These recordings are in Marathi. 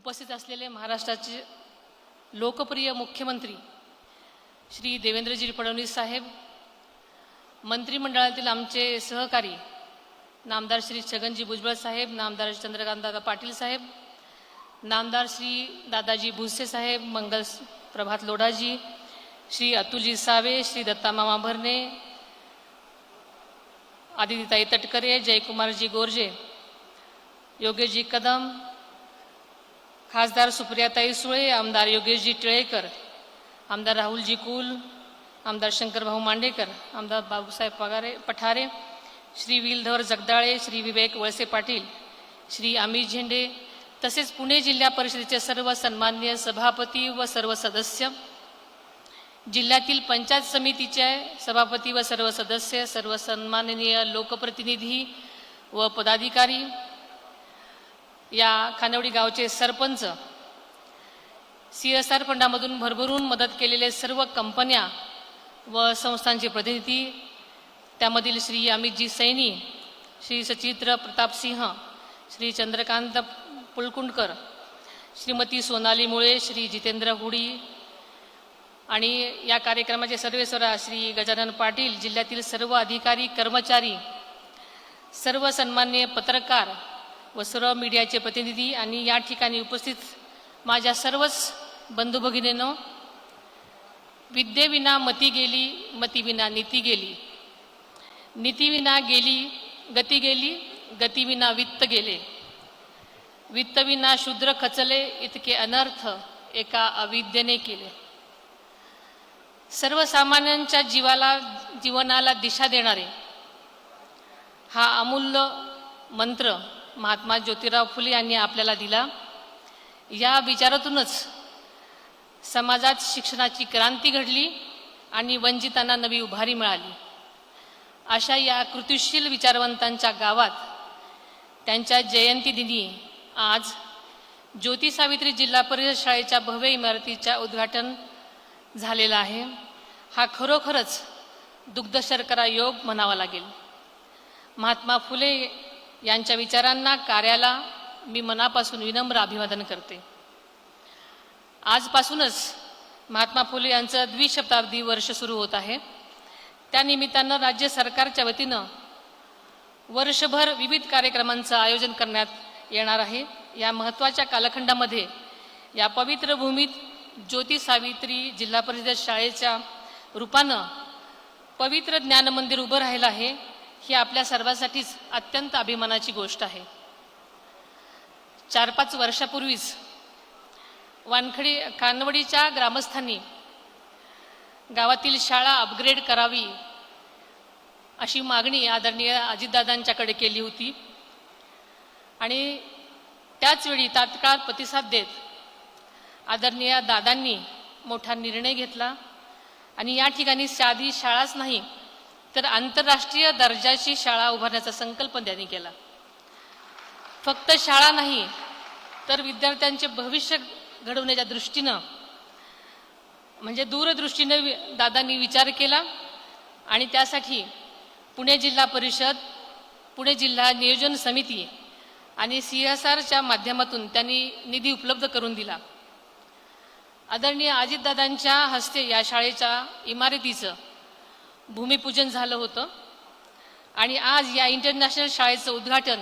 उपस्थित असलेले महाराष्ट्राचे लोकप्रिय मुख्यमंत्री श्री देवेंद्रजी फडणवीस साहेब, मंत्रिमंडळातील आमचे सहकारी नामदार श्री छगनजी भुजबळ साहेब, नामदार चंद्रकांतदादा पाटील साहेब, नामदार श्री दादाजी भुसे साहेब, मंगल प्रभात लोढाजी, श्री अतुलजी सावे, श्री दत्तामामा भरणे, आदितीताई तटकरे, जयकुमारजी गोरजे, योगेशजी कदम, खासदार सुप्रियाताई सुळे, आमदार योगेशजी टिळेकर, आमदार राहुलजी कुल, आमदार शंकरभाऊ मांडेकर, आमदार बाबूसाहेब पठारे, श्री विलधर जगदाळे, श्री विवेक वळसे पाटील, श्री अमित झेंडे, तसेच पुणे जिल्हा परिषदेचे सर्व सन्माननीय सभापती व सर्व सदस्य, जिल्ह्यातील पंचायत समितीचे सभापती व सर्व सदस्य, सर्व सन्माननीय लोकप्रतिनिधी व पदाधिकारी, या खानवडी गावचे सरपंच, CSR फंडामधून भरभरून मदत केलेले सर्व कंपन्या व संस्थांचे प्रतिनिधी, त्यामधील श्री अमितजी सैनी, श्री सचित्र प्रतापसिंह, श्री चंद्रकांत पुलकुंडकर, श्रीमती सोनाली मुळे, श्री जितेंद्र हुडी आणि या कार्यक्रमाचे सर्वेसर्वा श्री गजानन पाटील, जिल्ह्यातील सर्व अधिकारी कर्मचारी, सर्व सन्माननीय पत्रकार व सर्व मीडियाचे प्रतिनिधी आणि या ठिकाणी उपस्थित माझ्या सर्वच बंधू भगिनींनो, विद्येविना मती गेली, मतीविना नीती गेली, नीतीविना गेली गती गेली, गतीविना वित्त गेले, वित्तविना शूद्र खचले, इतके अनर्थ एका अविद्येने केले. सर्वसामान्यांच्या जीवनाला दिशा देणारे हा अमूल्य मंत्र महात्मा ज्योतिराव फुले यांनी आपल्याला दिला. या विचारातूनच समाजात शिक्षणाची क्रांती घडली आणि वंचितांना नवी उभारी मिळाली. अशा या कृतिशील विचारवंतांच्या गावात त्यांच्या जयंती दिनी आज ज्योती सावित्री जिल्हा परिषद शाळेच्या भव्य इमारतीच्या उद्घाटन झालेला आहे. हा खरोखरच दुग्ध शर्करा योग म्हणावा लागेल. महात्मा फुले यांच्या विचारांना, कार्याला मी मनापासून विनम्र अभिवादन करते. आजपासूनच महात्मा फुले यांचं द्विशताब्दी वर्ष सुरू होत आहे. त्यानिमित्तानं राज्य सरकारच्या वतीनं वर्षभर विविध कार्यक्रमांचं आयोजन करण्यात येणार आहे. या महत्त्वाच्या कालखंडामध्ये या पवित्र भूमीत ज्योती सावित्री जिल्हा परिषद शाळेच्या रूपानं पवित्र ज्ञान मंदिर उभं राहिलं आहे. ही आपल्या सर्वांसाठीच अत्यंत अभिमानाची गोष्ट आहे. 4-5 वर्षापूर्वीच खानवडीच्या ग्रामस्थांनी गावातील शाळा अपग्रेड करावी अशी मागणी आदरणीय अजितदादांच्याकडे केली होती आणि त्याचवेळी तात्काळ प्रतिसाद देत आदरणीय दादांनी मोठा निर्णय घेतला आणि या ठिकाणी साधी शाळाच नाही तर आंतरराष्ट्रीय दर्जाची शाळा उभारण्याचा संकल्प त्यांनी केला. फक्त शाळा नाही तर विद्यार्थ्यांचे भविष्य घडवण्याच्या दृष्टीनं म्हणजे दूरदृष्टीनं दादांनी विचार केला आणि त्यासाठी पुणे जिल्हा परिषद, पुणे जिल्हा नियोजन समिती आणि CSRच्या माध्यमातून त्यांनी निधी उपलब्ध करून दिला. आदरणीय अजितदादांच्या हस्ते या शाळेच्या इमारतीचं भूमिपूजन झालं होतं आणि आज या इंटरनॅशनल शाळेचं उद्घाटन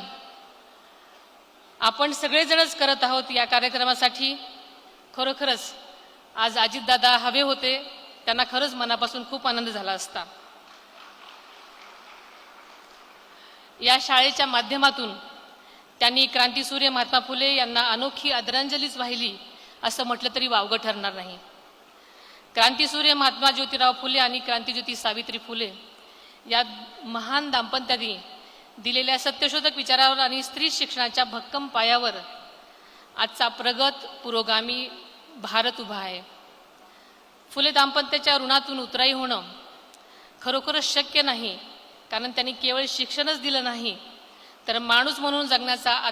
आपण सगळेजणच करत आहोत. या कार्यक्रमासाठी खरोखरच आज अजितदादा हवे होते, त्यांना खरंच मनापासून खूप आनंद झाला असता. या शाळेच्या माध्यमातून त्यांनी क्रांतीसूर्य महात्मा फुले यांना अनोखी आदरांजलीच वाहिली असं म्हटलं तरी वावगं ठरणार नाही. क्रांतीसूर्य महात्मा ज्योतिराव फुले आणि क्रांतीज्योती सावित्री फुले या महान दाम्पत्यांनी दिलेल्या सत्यशोधक विचारावर आणि स्त्री शिक्षणाच्या भक्कम पायावर आजचा प्रगत पुरोगामी भारत उभा आहे. फुले दाम्पत्याच्या ऋणातून उतराई होणं खरोखरच शक्य नाही, कारण त्यांनी केवळ शिक्षणच दिलं नाही तर माणूस म्हणून जगण्याचा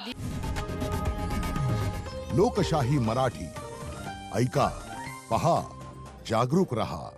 लोकशाही मराठी ऐका, पहा, जागरूक रहा.